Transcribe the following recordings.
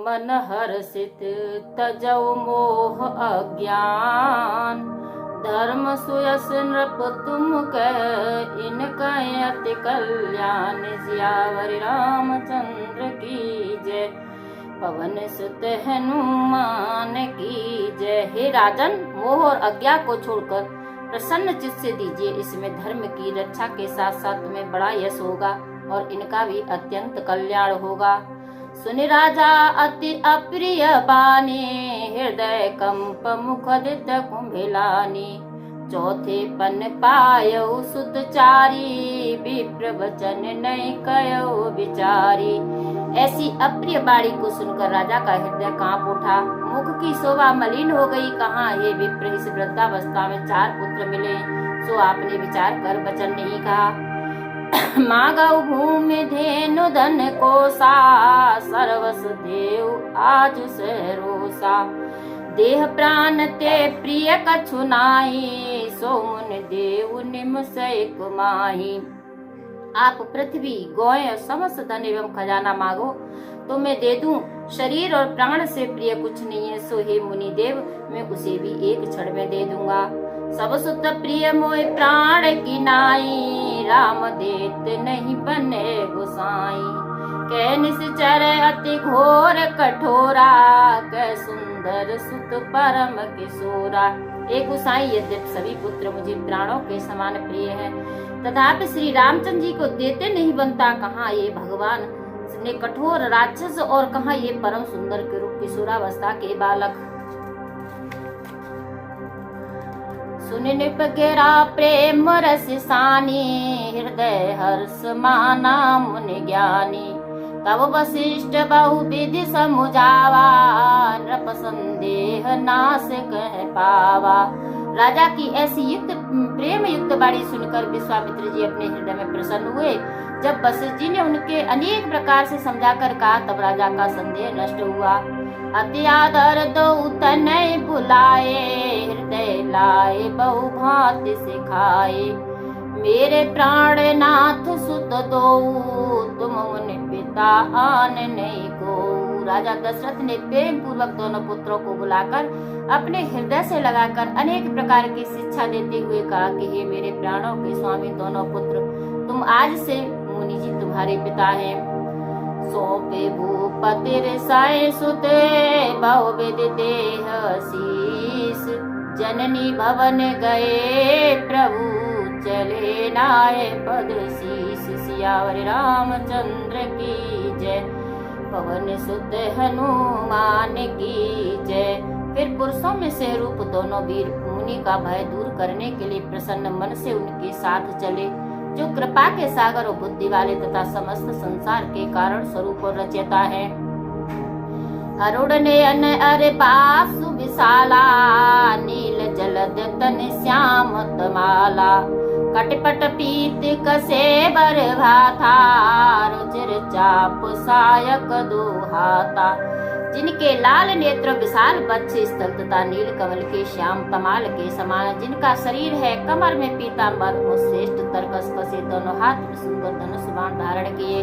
मन हर्षित तजौ मोह अज्ञान। धर्म सुयस नृप तुम कह इनका अति कल्याण। सियावर रामचंद्र की जय, पवन सुत हनुमान की जय। हे राजन, मोह और अज्ञा को छोड़कर प्रसन्न चित्त से दीजिए। इसमें धर्म की रक्षा के साथ साथ तुम्हें बड़ा यश होगा और इनका भी अत्यंत कल्याण होगा। सुन राजा अति अप्रिय बानी, हृदय कंप मुखदित कुंभिलानी। चौथे पन पायौ सुतचारी, विप्र वचन नहीं कयो विचारी। ऐसी अप्रिय बाणी को सुनकर राजा का हृदय कांप उठा, मुख की शोभा मलिन हो गई। कहाँ ये विप्र, इस वृद्धावस्था में 4 पुत्र मिले, सो आपने विचार कर वचन नहीं कहा। मागौ भूमि धेनु धन कोसा, सर्वस देव आज से रोसा। देह प्राण ते प्रिय कछु नाहि, सो मुन देव निम सै कुमाही। आप पृथ्वी गौएं समस्त धन एवं खजाना मांगो तो मैं दे दूं। शरीर और प्राण से प्रिय कुछ नहीं है, सो हे मुनि देव मैं उसे भी एक क्षण में दे दूंगा। सब सुत प्रिय मोय प्राण की नाई, राम देत नहीं बने गोसाई। कह निश्चर अति घोर कठोरा, कह सुंदर सुत परम किशोरा। एक गोसाई, यद्यपि सभी पुत्र मुझे प्राणों के समान प्रिय हैं, तथापि श्री रामचंद्र जी को देते नहीं बनता। कहाँ ये भगवान ने कठोर राक्षस और कहाँ ये परम सुंदर के रूप किशोरावस्था के बालक। सुनि निप गेरा प्रेम रस सानी, हृदय हर्ष माना मुनि ज्ञानी। तब वशिष्ठ बहु विधि समुझावा, नृप संदेह नाश कह पावा। राजा की ऐसी युक्त प्रेम युक्त बाणी सुनकर विश्वामित्र जी अपने हृदय में प्रसन्न हुए। जब वशिष्ठ जी ने उनके अनेक प्रकार से समझाकर कहा, तब राजा का संदेह नष्ट हुआ। अति आदर दो तनय बुलाए, हृदय लाए बहु भांति सिखाए। मेरे प्राणनाथ सुत दो, तुम मुनि पिता आन नहीं को। राजा दशरथ ने प्रेम पूर्वक दोनों पुत्रों को बुलाकर अपने हृदय से लगाकर अनेक प्रकार की शिक्षा देते हुए कहा कि हे मेरे प्राणों के स्वामी दोनों पुत्र, तुम आज से मुनि जी तुम्हारे पिता हैं। सौंपे भूपति ऋषय सुते, बहुविध देह शीस। जननी भवन गए प्रभु, चले नाय पद शीस। सियावर रामचंद्र की जय, पवन सुत हनुमान की जय। फिर पुरुषों में से रूप दोनों वीर मुनि का भय दूर करने के लिए प्रसन्न मन से उनके साथ चले, जो कृपा के सागर और बुद्धि वाले तथा समस्त संसार के कारण स्वरूप और रचयिता है। अरुण नयन अरे बासु विशाला, नील जलद तन श्याम तमाला। कटपट पीत कसे बर भाथा, रुचिर चाप सायक दुहाता। जिनके लाल नेत्र विशाल वक्ष स्थल तथा नील कमल के श्याम तमाल के समान, जिनका शरीर है कमर में पीतांबर और श्रेष्ठ तरकस कसे, दोनों हाथ में सुंदर धनुष बाण धारण किए।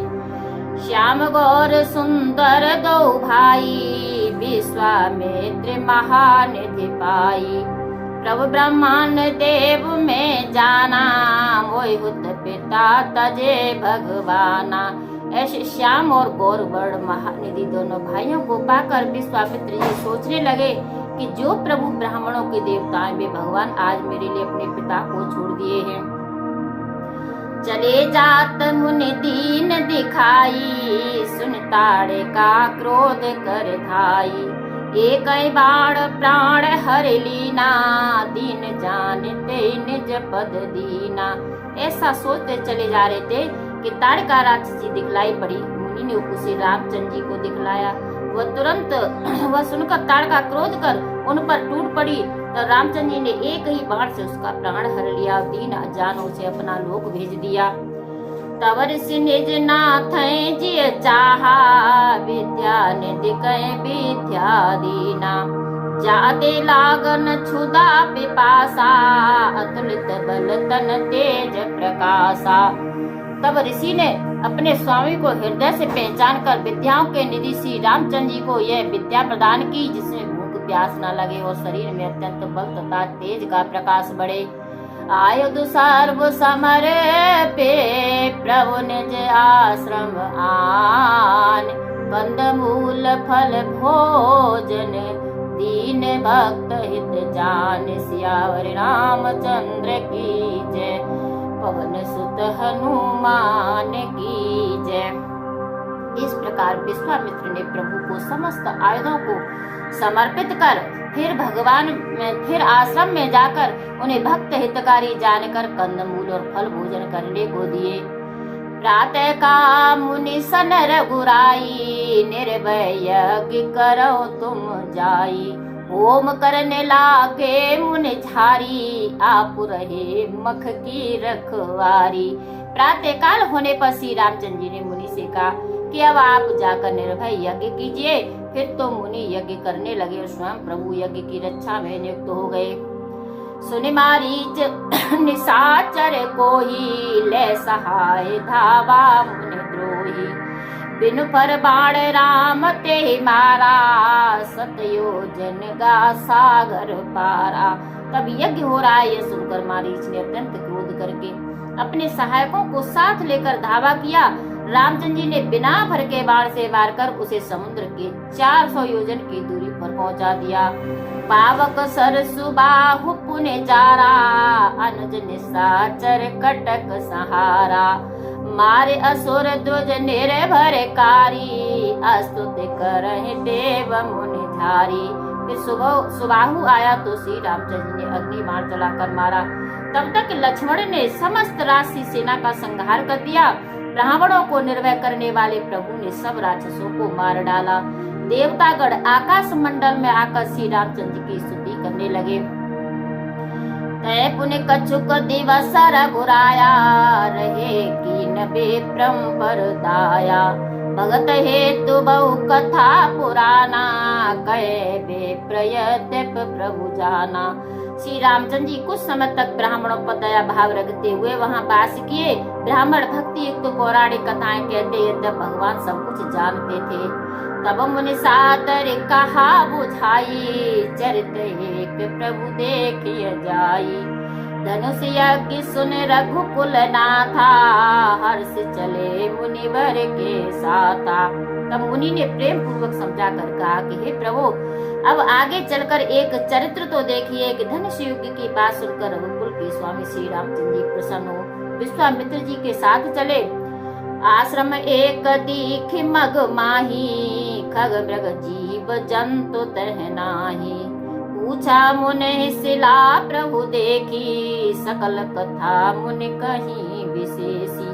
श्याम गौर सुंदर दो भाई, विश्वामित्र महानिधि पाई। प्रभु ब्रह्मांड देव में जाना, मोहि हुत पिता तजे भगवाना। ऐसे श्याम और गौर वर्ण महानिधि दोनों भाइयों को पाकर विश्वामित्र जी सोचने लगे कि जो प्रभु ब्राह्मणों के देवता हैं, वे भगवान आज मेरे लिए अपने पिता को छोड़ दिए हैं। चले जात मुनि दीन दिखाई, सुन ताड़े का क्रोध कर धाई। एक बाण प्राण हर लीना, दीन जानते निज पद दीना। ऐसा सोचते चले जा रहे थे कि ताड़का राक्षस जी दिखलाई पड़ी। मुनि ने उसे रामचंद्र जी को दिखलाया। वह तुरंत वह सुनकर ताड़का क्रोध कर उन पर टूट पड़ी। तो रामचंद्र जी ने एक ही बाण से उसका प्राण हर लिया, दीन जान उसे अपना लोक भेज दिया। तब ऋषि निज नाथ जिय चाहा, विद्या निधि कह विद्या दीना। जाते लागन क्षुधा पिपासा, अतुलित बल तन तेज प्रकाशा। तब ऋषि ने अपने स्वामी को हृदय से पहचान कर विद्याओं के निधि श्री रामचंद्र जी को यह विद्या प्रदान की जिसमें भूख प्यास न लगे और शरीर में अत्यंत बल तथा तेज का प्रकाश बढ़े। आयुध सर्व समर पे प्रभु निज आश्रम आन, कंद मूल फल भोजन दीन भक्त हित जान, सियावर रामचंद्र की जय, पवन सुत हनुमान की जय। इस प्रकार विश्वामित्र ने प्रभु को समस्त आयुधों को समर्पित कर फिर आश्रम में जाकर उन्हें भक्त हितकारी जानकर कंदमूल और फल भोजन करने को दिए। प्रातः का मुनि सन रघुराई, निर्भय यज्ञ करो तुम जाई, होम करने लागे मुनि झारी, आप रहे मख की रखवारी। प्रातः काल होने पर श्री रामचंद्र जी ने मुनि से कहा कि अब आप जाकर निर्भय यज्ञ कीजिए। फिर तो मुनि यज्ञ करने लगे और स्वयं प्रभु यज्ञ की रक्षा में नियुक्त हो गए। सुनि मारीच निशाचर कोही, ले सहाय धावा मुनि द्रोही, बिनु पर बाण राम ते मारा, सतयोजन गा सागर पारा। तब यज्ञ हो रहा है यह सुनकर मारीच ने अत्यंत क्रोध करके अपने सहायकों को साथ लेकर धावा किया। रामचंद्र जी ने बिना भर के बाण से मारकर उसे समुद्र के 400 योजन की दूरी पर पहुंचा दिया। पावक सरसु बाहु पुने जारा, अनुज निशाचर कटक सहारा, मारे असुर ध्वज निर्भय कारी, अस्तुति करहि देव मुनि धारी। फिर सुबाहु आया तो श्री रामचंद्र ने अग्नि बाण चलाकर मारा। तब तक लक्ष्मण ने समस्त राशि सेना का संहार कर दिया। ब्राह्मणों को निर्भय करने वाले प्रभु ने सब राक्षसों को मार डाला। देवतागण आकाश मंडल में आकर श्री रामचंद्र की स्तुति करने लगे। तय पुण्य कछुक दिवस रघुराया, रहे कीन विप्रम पर दाया, भगत हेतु बहु कथा पुराना, कहे विप्रयद्यप प्रभु जाना। श्री रामचंद्र जी कुछ समय तक ब्राह्मणों पर दया भाव रखते हुए वहां वास किए। ब्राह्मण भक्ति युक्त पौराणिक कथाएं कहते यद्यप भगवान सब कुछ जानते थे। तब मुनि सादर कहा बुझाई, चरित एक प्रभु देखिए जाई, धनुष यज्ञ सुन रघुकुल नाथा, हर्ष चले मुनिवर के साथा। तब मुनि ने प्रेम पूर्वक समझा कर कहा कि हे प्रभु, अब आगे चलकर एक चरित्र तो देखिए कि धनुष युग की बात सुनकर रघुकुल के स्वामी श्री रामचंद्र जी प्रसन्न हो विश्वामित्र जी के साथ चले। आश्रम एक दीख मग माही, खग मृग जीव जंतु तह नाही, पूछा मुनि शिला प्रभु देखी, सकल कथा मुनि कहीं विशेषी।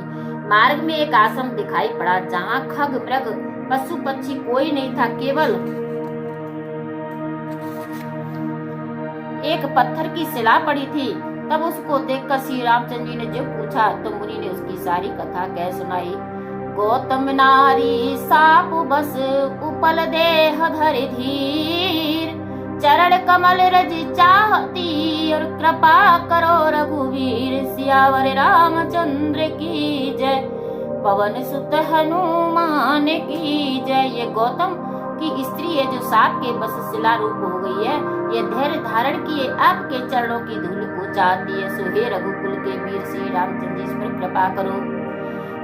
मार्ग में एक आश्रम दिखाई पड़ा जहाँ खग मृग पशु पक्षी कोई नहीं था, केवल एक पत्थर की शिला पड़ी थी। तब उसको देखकर श्री रामचंद्र जी ने जो पूछा तो मुनि ने उसकी सारी कथा कह सुनाई। गौतम नारी साप बस उपल देह धरि धीर, चरण कमल रज चाहती और कृपा करो रघुवीर, सियावर रामचंद्र की जय, पवन सुत हनुमान की जय। ये गौतम की स्त्री है जो सांप के बस शिला रूप हो गई है। ये धैर्य धारण किए आपके चरणों की धूल को चाहती है। सो हे रघुकुल के वीर श्री रामचंद्र जी, इस पर कृपा करो।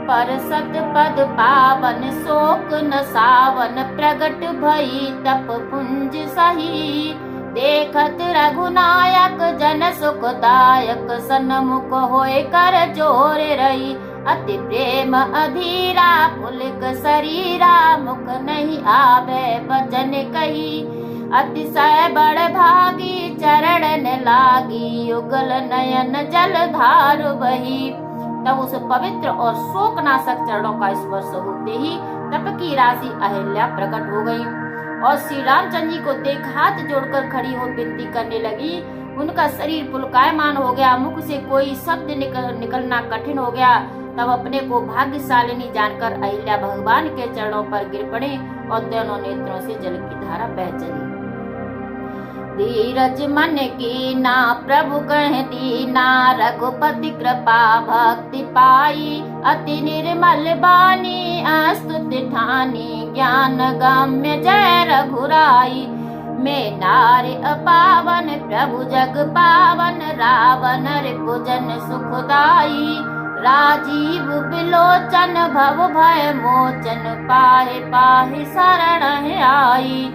पर सत पद पावन शोक न सावन, प्रगट भई तप पुंज सही, देखत रघुनायक जन सुखदायक, सन्मुख होय कर जोर रही, अति प्रेम अधीरा पुलक शरीरा, मुख नहीं आवे वचन कही, अतिशय बड़ भागी चरण लागी, युगल नयन जल धार बही। तब उस पवित्र और शोकनाशक चरणों का स्पर्श होते ही तप की राशि अहिल्या प्रकट हो गई और श्री रामचंद्र जी को देख हाथ जोड़कर खड़ी हो विनती करने लगी। उनका शरीर पुलकायमान हो गया, मुख से कोई शब्द निकलना कठिन हो गया। तब अपने को भाग्यशालिनी जानकर अहिल्या भगवान के चरणों पर गिर पड़ी और दोनों नेत्रों से जल की धारा बह चली। धीरज मन की ना प्रभु कह दीना, रघुपति कृपा भक्ति पाई, अति निर्मल बानी अस्तुति ठानी, ज्ञान गम्य जय रघुराई। मैं नारी अपावन प्रभु जग पावन, रावण रिपुजन सुखदाई, राजीव बिलोचन भव भय मोचन, पाहे पाहे शरण आई।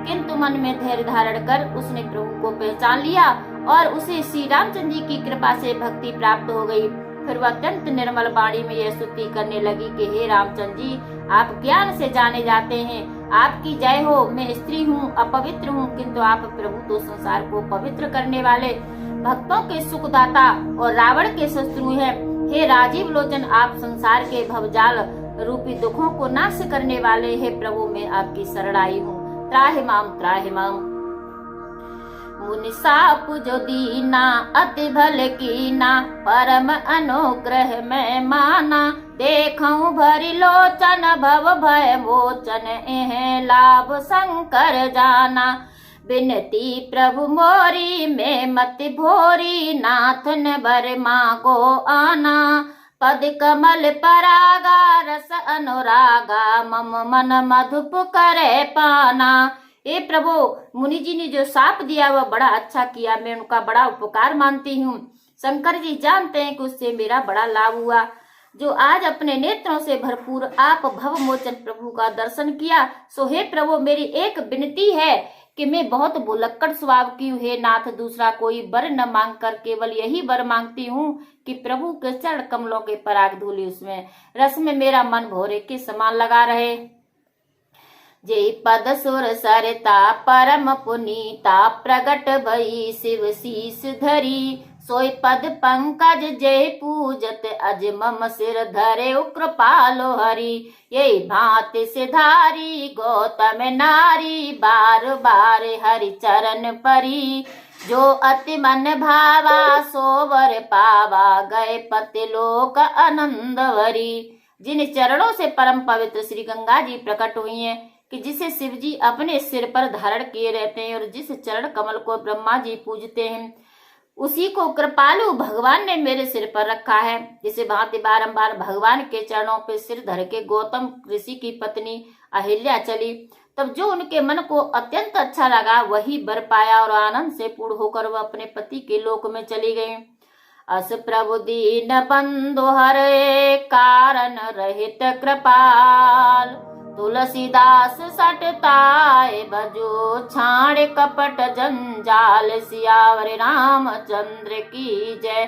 किंतु मन में धैर्य धारण कर उसने प्रभु को पहचान लिया और उसे श्री रामचंद्र जी की कृपा से भक्ति प्राप्त हो गई। फिर वह अत्यंत निर्मल वाणी में यह स्तुति करने लगी कि हे रामचंद्र जी, आप ज्ञान से जाने जाते हैं, आपकी जय हो। मैं स्त्री हूँ, अपवित्र हूँ, किंतु आप प्रभु तो संसार को पवित्र करने वाले, भक्तों के सुखदाता और रावण के शत्रु हैं। हे राजीव लोचन, आप संसार के भवजाल रूपी दुखों को नाश करने वाले। हे प्रभु, मैं आपकी शरण आई हूँ, त्राहि माम त्राहि माम। मुनि साप जो दीना, अति भल कीना, परम अनुग्रह में माना, देखऊं भरी लोचन भव भय मोचन, एह लाभ शंकर जाना। बिनती प्रभु मोरी में मति भोरी, नाथन बर मांगो आना, पद कमल परागा रस अनुरागा, मम मन मधुप करे पाना। ए प्रभु, मुनि जी ने जो साप दिया वह बड़ा अच्छा किया, मैं उनका बड़ा उपकार मानती हूँ। शंकर जी जानते हैं कि उससे मेरा बड़ा लाभ हुआ। जो आज अपने नेत्रों से भरपूर आप भव मोचन प्रभु का दर्शन किया, सो हे प्रभु, मेरी एक विनती है कि मैं बहुत भुलक्कड़ स्वभाव की हूँ। हे नाथ, दूसरा कोई वर न मांग कर केवल यही वर मांगती हूँ कि प्रभु के चरण कमलों के पराग धूलि उसमें रस में मेरा मन भोरे के समान लगा रहे। जे पद सुर सरता परम पुनीता, प्रगट भई शिव शीस धरी, सोई पद पंकज जय पूजत, अज मम सिर धरे कृपालो हरि। यही भांति सिधारी गौतम नारी, बार बार हरि चरण परी, जो अति मन भावा सोवर पावा, गए पति लोक आनंदवरी। जिन चरणों से परम पवित्र श्री गंगा जी प्रकट हुई हैं, कि जिसे शिव जी अपने सिर पर धारण किए रहते हैं, और जिस चरण कमल को ब्रह्मा जी पूजते हैं, उसी को कृपालु भगवान ने मेरे सिर पर रखा है। जिसे भांति बारंबार भगवान के चरणों पर सिर धर के गौतम ऋषि की पत्नी अहिल्या चली, तब जो उनके मन को अत्यंत अच्छा लगा वही वर पाया, और आनंद से पूर्ण होकर वह अपने पति के लोक में चली गई। अस प्रभु दीन बंधु हरे, कारण रहित कृपाल, तुलसीदास सटताए बजो, छाड़ कपट जंजाल, सियावर रामचंद्र की जय,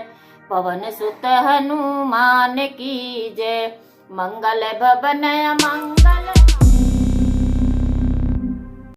पवन सुत हनुमान की जय। मंगल भवन मंगल